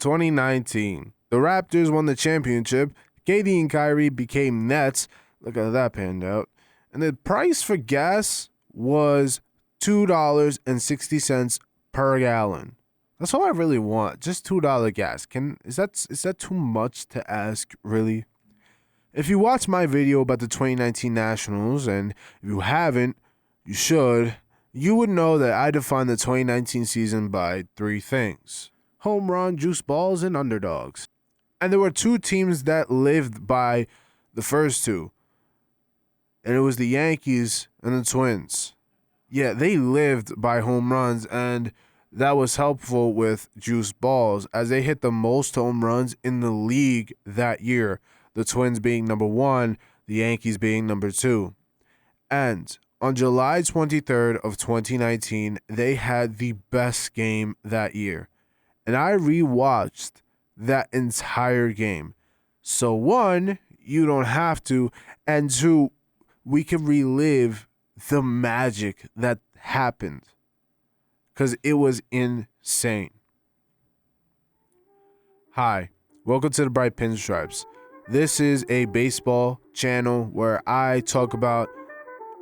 2019. The Raptors won the championship. KD and Kyrie became Nets. Look how that panned out. And the price for gas was $2.60 per gallon. That's all I really want. Just $2 gas. Is that too much to ask, really? If you watched my video about the 2019 Nationals, and if you haven't, you should, you would know that I defined the 2019 season by three things: home run, juice balls, and underdogs. And there were two teams that lived by the first two. And it was the Yankees and the Twins. Yeah, they lived by home runs, and that was helpful with juice balls as they hit the most home runs in the league that year. The Twins being number 1, the Yankees being number 2. And on July 23rd of 2019, they had the best game that year. And I rewatched that entire game. So 1, you don't have to, and 2, we can relive the magic that happened because it was insane. Hi, welcome to the Bright Pinstripes. This is a baseball channel where I talk about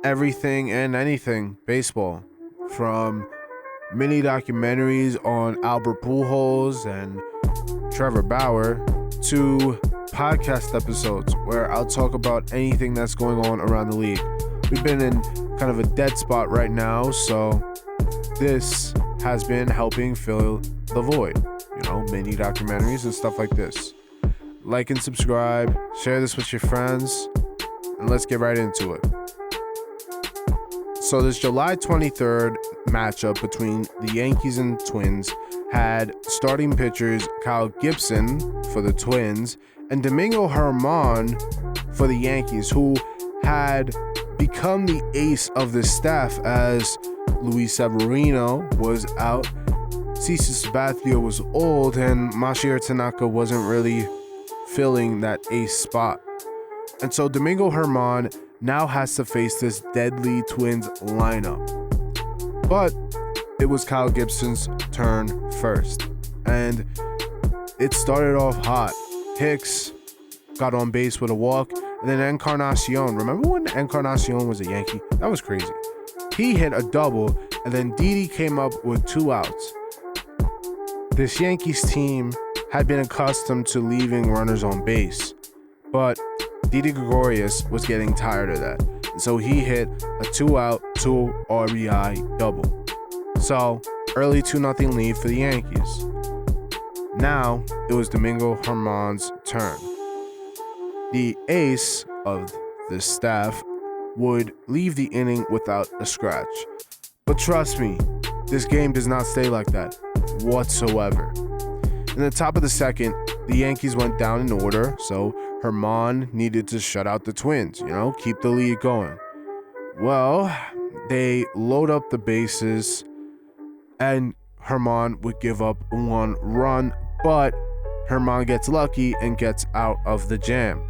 everything and anything baseball, from mini documentaries on Albert Pujols and Trevor Bauer to podcast episodes where I'll talk about anything that's going on around the league. We've been in kind of a dead spot right now, so this has been helping fill the void. Mini documentaries and stuff like this. Like and subscribe, share this with your friends, and let's get right into it. So this July 23rd matchup between the Yankees and Twins had starting pitchers Kyle Gibson for the Twins and Domingo Germán for the Yankees, who had become the ace of the staff as Luis Severino was out, Ceci Sabathia was old, and Masahiro Tanaka wasn't really filling that ace spot. And so Domingo Germán now has to face this deadly Twins lineup. But it was Kyle Gibson's turn first, and it started off hot. Hicks got on base with a walk, and then Encarnacion. Remember when Encarnacion was a Yankee? That was crazy. He hit a double, and then Didi came up with 2 outs. This Yankees team had been accustomed to leaving runners on base, but Didi Gregorius was getting tired of that, and so he hit a 2-out, 2 RBI double. So, early 2-0 lead for the Yankees. Now, it was Domingo Germán's turn. The ace of the staff would leave the inning without a scratch. But trust me, this game does not stay like that whatsoever. In the top of the second, the Yankees went down in order, so Germán needed to shut out the Twins, keep the lead going. Well, they load up the bases, and Germán would give up 1 run, but Germán gets lucky and gets out of the jam.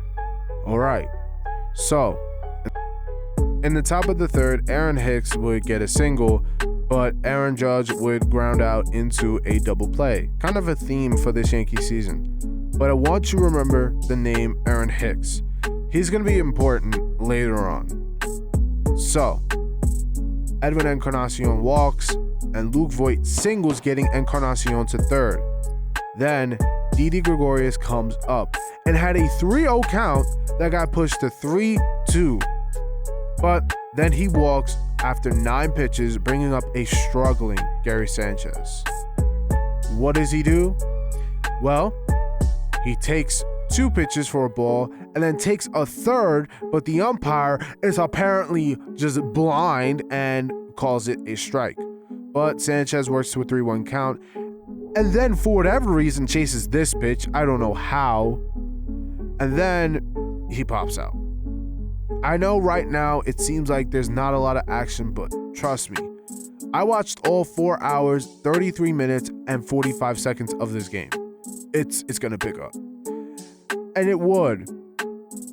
All right, so in the top of the third, Aaron Hicks would get a single, but Aaron Judge would ground out into a double play. Kind of a theme for this Yankee season. But I want you to remember the name Aaron Hicks. He's going to be important later on. So, Edwin Encarnacion walks, and Luke Voit singles, getting Encarnacion to third. Then, Didi Gregorius comes up and had a 3-0 count that got pushed to 3-2. But then he walks after 9 pitches, bringing up a struggling Gary Sanchez. What does he do? Well, he takes 2 pitches for a ball and then takes a third, but the umpire is apparently just blind and calls it a strike. But Sanchez works to a 3-1 count, and then for whatever reason chases this pitch. I don't know how. And then he pops out. I know right now it seems like there's not a lot of action, but trust me, I watched all 4 hours, 33 minutes, and 45 seconds of this game. It's going to pick up. And it would,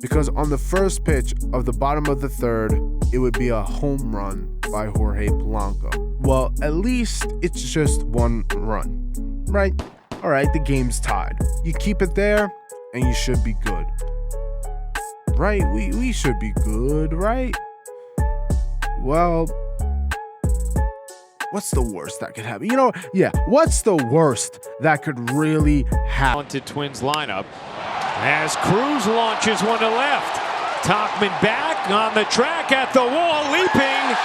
because on the first pitch of the bottom of the third, it would be a home run by Jorge Polanco. Well, at least it's just 1 run, right? All right, the game's tied. You keep it there, and you should be good. Right? We should be good, right? Well, what's the worst that could happen? What's the worst that could really happen? Talented Twins lineup as Cruz launches one to left. Tauchman back on the track at the wall, leaping,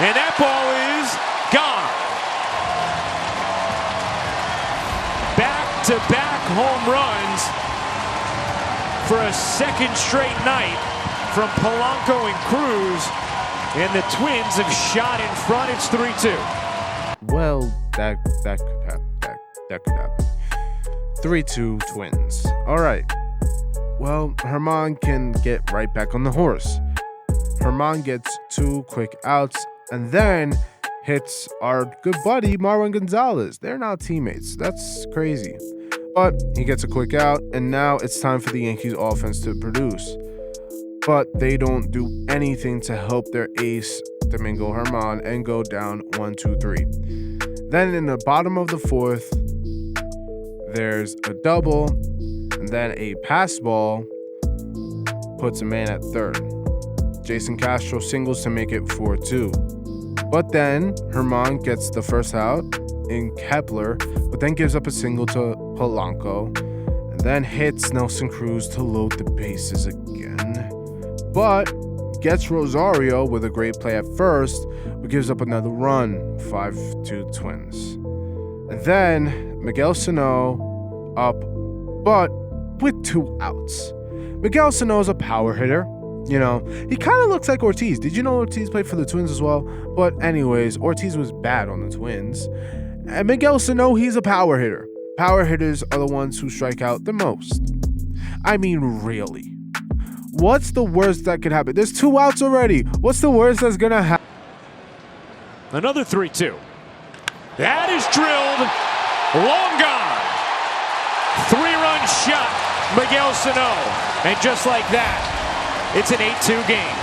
and that ball is gone. Back-to-back home runs for a second straight night from Polanco and Cruz, and the Twins have shot in front. It's 3-2. Well, that could happen. That could happen. 3-2 Twins. All right. Well, Herman can get right back on the horse. Herman gets 2 quick outs and then hits our good buddy Marwin Gonzalez. They're now teammates. That's crazy. But he gets a quick out, and now it's time for the Yankees offense to produce. But they don't do anything to help their ace, Domingo Germán, and go down 1-2-3. Then in the bottom of the 4th, there's a double, and then a pass ball puts a man at third. Jason Castro singles to make it 4-2. But then Germán gets the first out in Kepler, but then gives up a single to Polanco, and then hits Nelson Cruz to load the bases again. But gets Rosario with a great play at first, but gives up another run, 5-2 Twins. And then Miguel Sano up, but with 2 outs. Miguel Sano's a power hitter. He kind of looks like Ortiz. Did you know Ortiz played for the Twins as well? But anyways, Ortiz was bad on the Twins. And Miguel Sano, he's a power hitter. Power hitters are the ones who strike out the most. I mean, really. What's the worst that could happen? There's 2 outs already. What's the worst that's going to happen? Another 3-2. That is drilled. Long gone. 3-run shot, Miguel Sano. And just like that, it's an 8-2 game.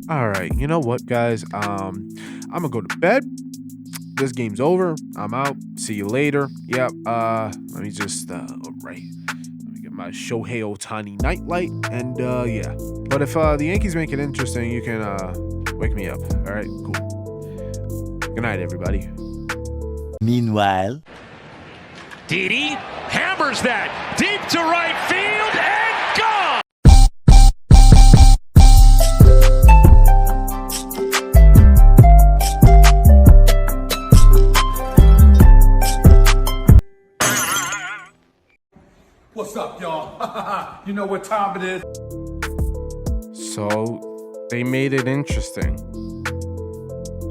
All right, you know what, guys? I'm gonna go to bed. This game's over. I'm out. See you later. Yep. Let me just all right. Let me get my Shohei Ohtani nightlight, and yeah. But if the Yankees make it interesting, you can wake me up. All right, cool. Good night, everybody. Meanwhile, Didi hammers that deep to right field and gone. What's up, y'all? You know what time it is? So they made it interesting.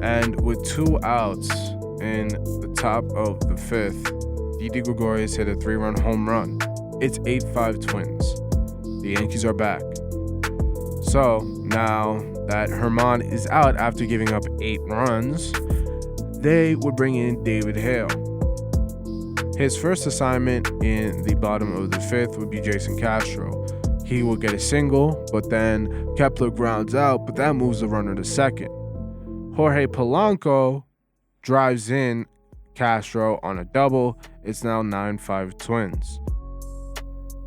And with 2 outs in the top of the 5th, Didi Gregorius hit a 3-run home run. It's 8-5 Twins. The Yankees are back. So now that Germán is out after giving up 8 runs, they would bring in David Hale. His first assignment in the bottom of the 5th would be Jason Castro. He will get a single, but then Kepler grounds out, but that moves the runner to second. Jorge Polanco drives in Castro on a double. It's now 9-5 Twins.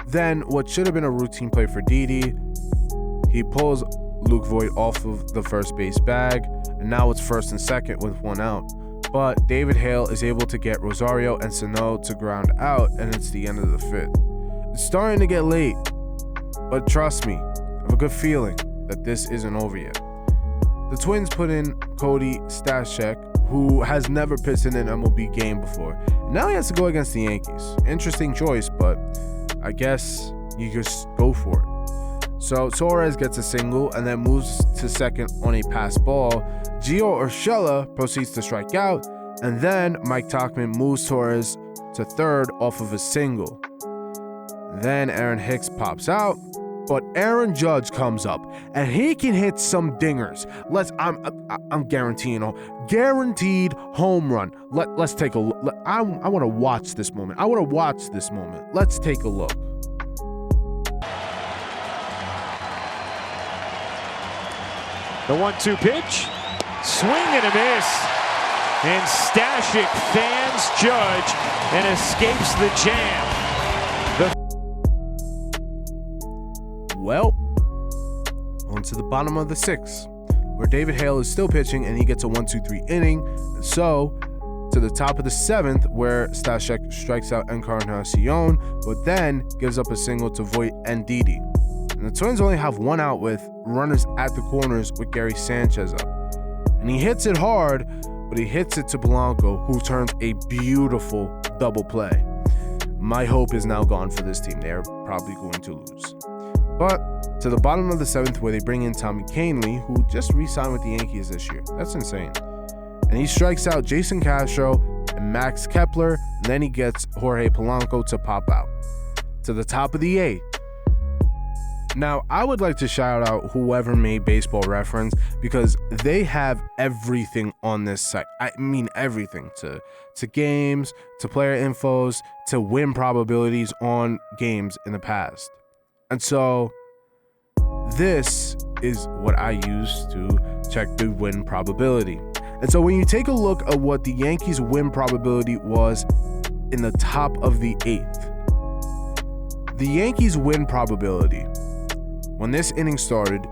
Then what should have been a routine play for Didi, he pulls Luke Voit off of the first base bag, and now it's first and second with 1 out. But David Hale is able to get Rosario and Sano to ground out, and it's the end of the 5th. It's starting to get late, but trust me, I have a good feeling that this isn't over yet. The Twins put in Cody Stashek, who has never pitched in an MLB game before. And now he has to go against the Yankees. Interesting choice, but I guess you just go for it. So Torres gets a single and then moves to second on a pass ball. Gio Urshela proceeds to strike out, and then Mike Tauchman moves Torres to third off of a single. Then Aaron Hicks pops out, but Aaron Judge comes up and he can hit some dingers. I'm guaranteeing a guaranteed home run. Let's take a look. I want to watch this moment. Let's take a look. The 1-2 pitch. Swing and a miss. And Stashik fans Judge and escapes the jam. Well, on to the bottom of the 6th, where David Hale is still pitching and he gets a 1-2-3 inning. So, to the top of the 7th, where Stashik strikes out Encarnacion, but then gives up a single to Voit and Didi. And the Twins only have one out with runners at the corners with Gary Sanchez up. And he hits it hard, but he hits it to Polanco, who turns a beautiful double play. My hope is now gone for this team. They're probably going to lose. But to the bottom of the 7th, where they bring in Tommy Kahnle, who just re-signed with the Yankees this year. That's insane. And he strikes out Jason Castro and Max Kepler, and then he gets Jorge Polanco to pop out. To the top of the 8th. Now, I would like to shout out whoever made Baseball Reference, because they have everything on this site. I mean everything, to games, to player infos, to win probabilities on games in the past. And so this is what I use to check the win probability. And so when you take a look at what the Yankees win probability was in the top of the 8th, the Yankees win probability when this inning started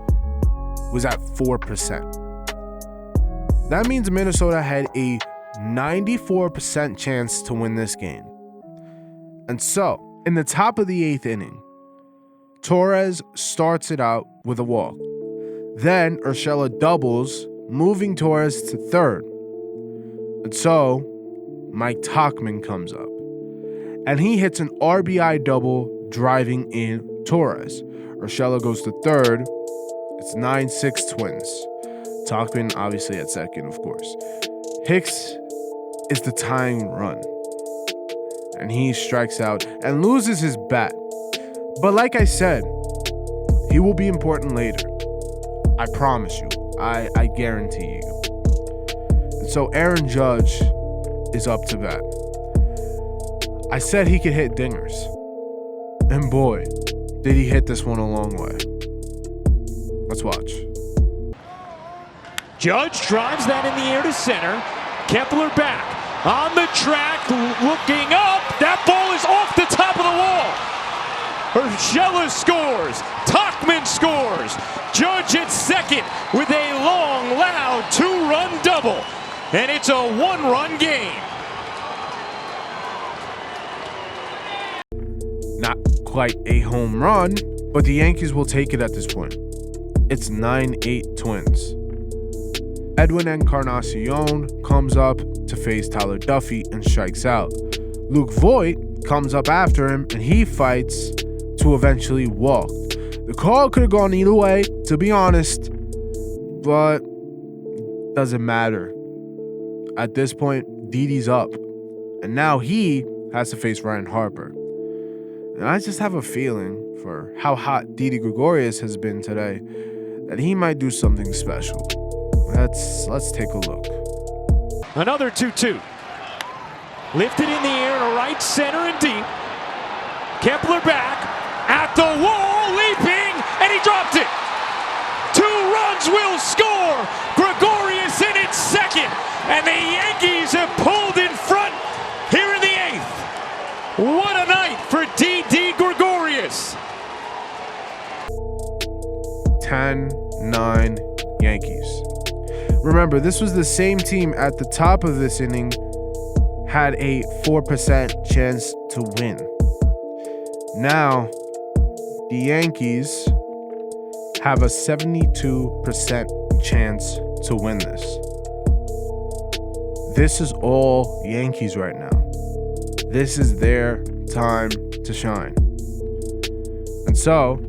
was at 4%. That means Minnesota had a 94% chance to win this game. And so, in the top of the 8th inning, Torres starts it out with a walk. Then Urshela doubles, moving Torres to third. And so, Mike Tauchman comes up. And he hits an RBI double, driving in Torres. Urshela goes to third. It's 9-6 Twins. Tauchman obviously at second, of course. Hicks is the tying run. And he strikes out and loses his bat. But like I said, he will be important later. I promise you. I guarantee you. And so Aaron Judge is up to bat. I said he could hit dingers. And boy, did he hit this one a long way. Let's watch. Judge drives that in the air to center. Kepler back. On the track, looking up. That ball is off the top of the wall. Urshela scores. Tauchman scores. Judge at second with a long, loud 2-run double. And it's a 1-run game. Not quite a home run, but the Yankees will take it at this point. It's 9-8 Twins. Edwin Encarnacion comes up to face Tyler Duffy and strikes out. Luke Voit comes up after him and he fights to eventually walk. The call could have gone either way, to be honest, but doesn't matter. At this point, Didi's up, and now he has to face Ryan Harper. And I just have a feeling, for how hot Didi Gregorius has been today, that he might do something special. Let's take a look. Another 2-2. Lifted in the air to right center and deep. Kepler back at the wall, leaping, and he dropped it. 2 runs will score. Gregorius in its second, and the Yankees have pulled in front here in the 8th. What a night for D.D. Gregorius. 10-9 Yankees. Remember, this was the same team at the top of this inning had a 4% chance to win. Now, the Yankees have a 72% chance to win this. This is all Yankees right now. This is their time to shine. And so,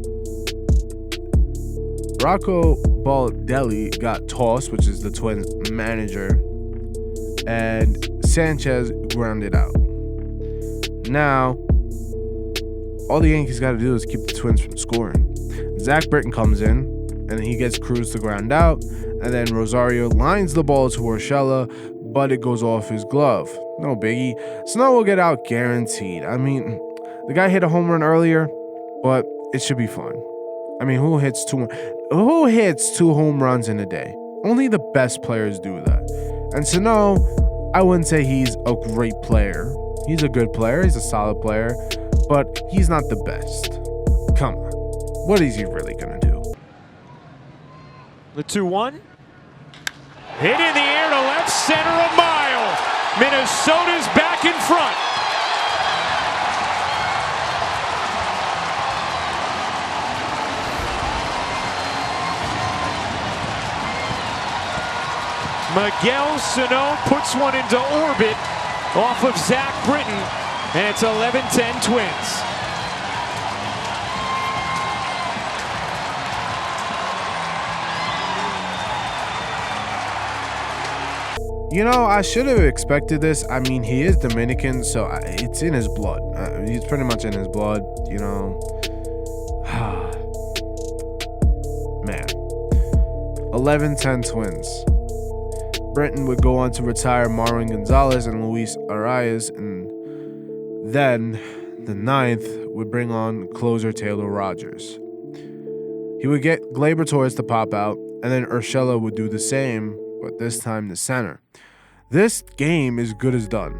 Rocco Baldelli got tossed, which is the Twins manager, and Sanchez grounded out. Now, all the Yankees got to do is keep the Twins from scoring. Zach Britton comes in, and he gets Cruz to ground out, and then Rosario lines the ball to Urshela, but it goes off his glove. No biggie. Snow will get out guaranteed. I mean, the guy hit a home run earlier, but it should be fine. I mean, who hits two home runs in a day? Only the best players do that. And Sano, I wouldn't say he's a great player. He's a good player. He's a solid player. But he's not the best. Come on. What is he really going to do? The 2-1. Hit in the air to left center a mile. Minnesota's back in front. Miguel Sano puts one into orbit off of Zach Britton, and it's 11-10 Twins. You know, I should have expected this. I mean, he is Dominican, so it's in his blood. He's pretty much in his blood, you know. Man. 11-10 Twins. Britton would go on to retire Marwin Gonzalez and Luis Arias, and then the 9th would bring on closer Taylor Rogers. He would get Gleyber Torres to pop out, and then Urshela would do the same, but this time the center. This game is good as done.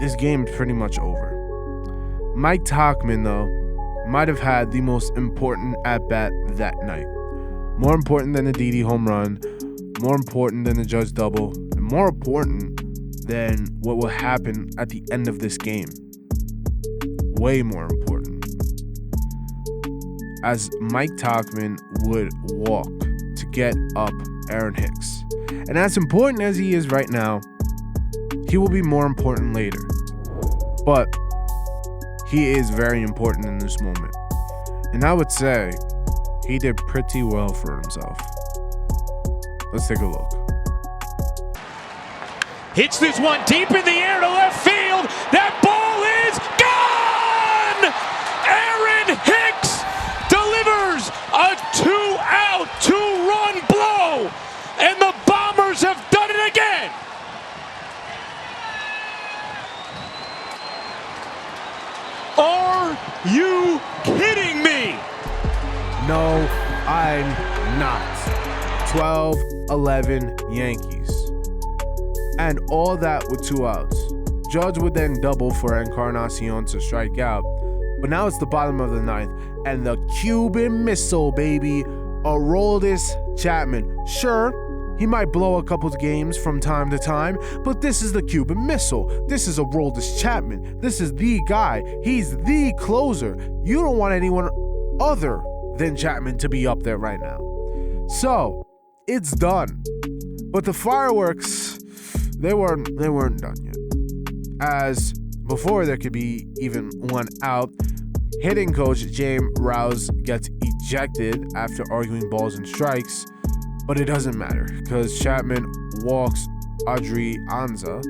This game is pretty much over. Mike Tauchman, though, might have had the most important at-bat that night. More important than the Didi home run, more important than the Judge double, and more important than what will happen at the end of this game. Way more important. As Mike Tauchman would walk to get up Aaron Hicks. And as important as he is right now, he will be more important later. But he is very important in this moment. And I would say he did pretty well for himself. Let's take a look. Hits this one deep in the air to left field. That ball is gone! Aaron Hicks delivers a 2-out, 2-run blow. And the Bombers have done it again. Are you kidding me? No, I'm not. 12-11 Yankees. And all that with 2 outs. Judge would then double for Encarnacion to strike out. But now it's the bottom of the 9th. And the Cuban Missile, baby. Aroldis Chapman. Sure, he might blow a couple of games from time to time, but this is the Cuban Missile. This is Aroldis Chapman. This is the guy. He's the closer. You don't want anyone other than Chapman to be up there right now. So, it's done. But the fireworks, they weren't done yet. As before there could be even one out, hitting coach James Rouse gets ejected after arguing balls and strikes, but it doesn't matter because Chapman walks Audrey Anza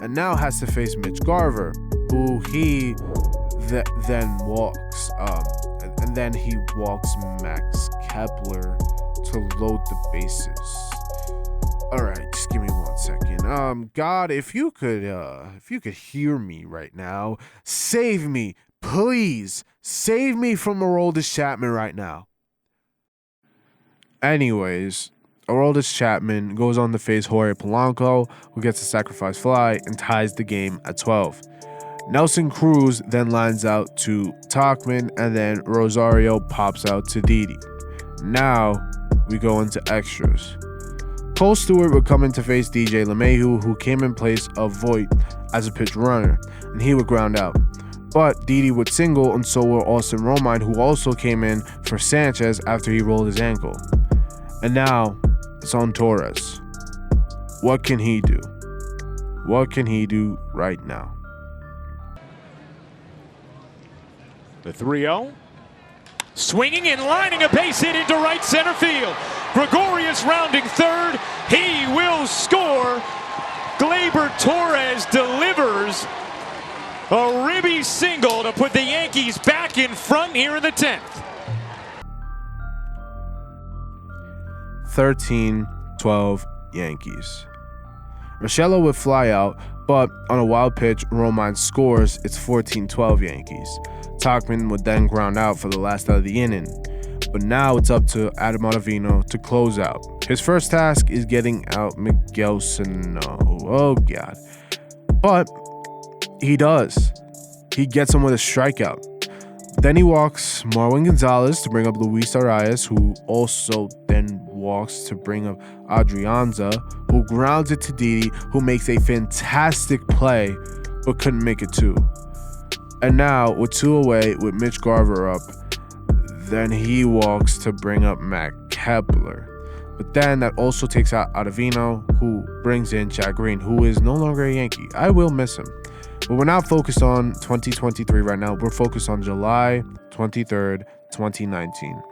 and now has to face Mitch Garver, who he then walks, and then he walks Max Kepler to load the bases. All right, just give me 1 second. God, if you could hear me right now, save me, please, save me from Aroldis Chapman right now. Anyways, Aroldis Chapman goes on to face Jorge Polanco, who gets a sacrifice fly and ties the game at 12. Nelson Cruz then lines out to Tauchman, and then Rosario pops out to Didi. Now we go into extras. Cole Stewart would come in to face DJ LeMahieu, who came in place of Voit as a pitch runner, and he would ground out. But Didi would single, and so would Austin Romine, who also came in for Sanchez after he rolled his ankle. And now it's on Torres. What can he do? What can he do right now? The 3-0. Swinging and lining a base hit into right center field. Gregorius rounding third. He will score. Gleyber Torres delivers a ribby single to put the Yankees back in front here in the 10th. 13-12 Yankees. Urshela would fly out, but on a wild pitch, Romine scores. It's 14-12 Yankees. Tauchman would then ground out for the last out of the inning. But now it's up to Adam Ottavino to close out. His first task is getting out Miguel Sano. Oh, God. But he does. He gets him with a strikeout. Then he walks Marwin Gonzalez to bring up Luis Arias, who also then walks to bring up Adrianza, who grounds it to Didi, who makes a fantastic play, but couldn't make it two. And now, with two away, with Mitch Garver up, then he walks to bring up Matt Kepler. But then that also takes out Ottavino, who brings in Chad Green, who is no longer a Yankee. I will miss him. But we're not focused on 2023 right now. We're focused on July 23rd, 2019.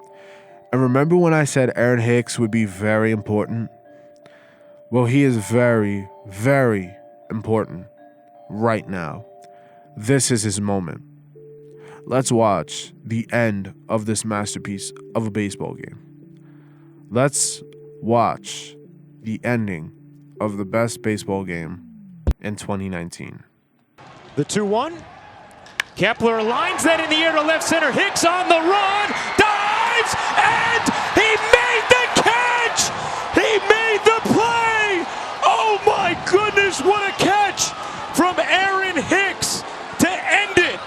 And remember when I said Aaron Hicks would be very important? Well, he is very, very important right now. This is his moment. Let's watch the end of this masterpiece of a baseball game. Let's watch the ending of the best baseball game in 2019. The 2-1. Kepler lines that in the air to left center. Hicks on the run. Dives. And he made the catch. He made the play. Oh my goodness. What a catch from Aaron Hicks to end it.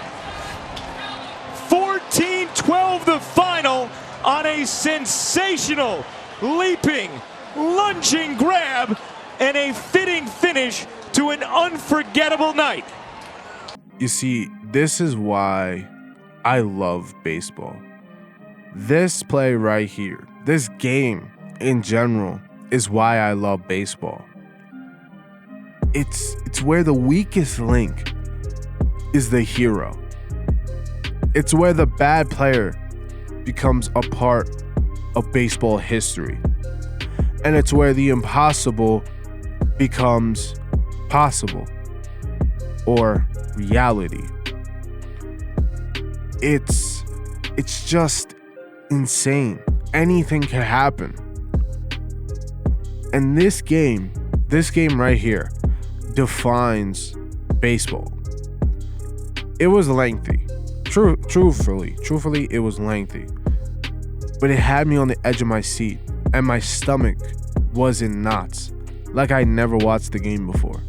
14-12 the final on a sensational leaping, lunging grab and a fitting finish to an unforgettable night. You see, this is why I love baseball. This play right here, this game in general, is why I love baseball. It's where the weakest link is the hero. It's where the bad player becomes a part of baseball history. And it's where the impossible becomes possible or reality. It's just insane. Anything can happen. And this game right here defines baseball. It was lengthy. Truthfully, it was lengthy. But it had me on the edge of my seat, and my stomach was in knots, like I never watched the game before.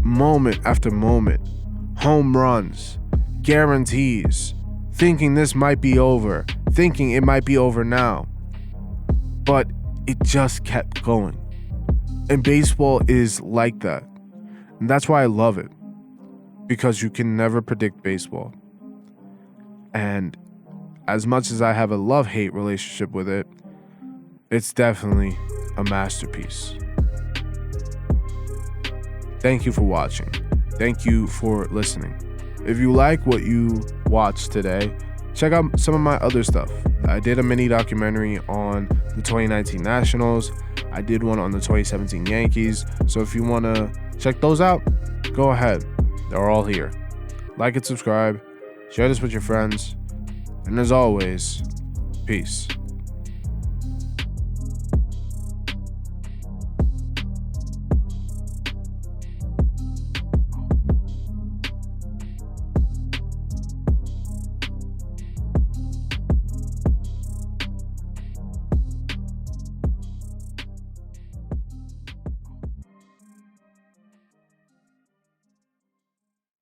Moment after moment, home runs, guarantees, thinking this might be over, thinking it might be over now. But it just kept going. And baseball is like that. And that's why I love it. Because you can never predict baseball. And as much as I have a love-hate relationship with it, it's definitely a masterpiece. Thank you for watching. Thank you for listening. If you like what you watched today, check out some of my other stuff. I did a mini documentary on the 2019 Nationals. I did one on the 2017 Yankees. So if you want to check those out, go ahead. They're all here. Like and subscribe. Share this with your friends. And as always, peace.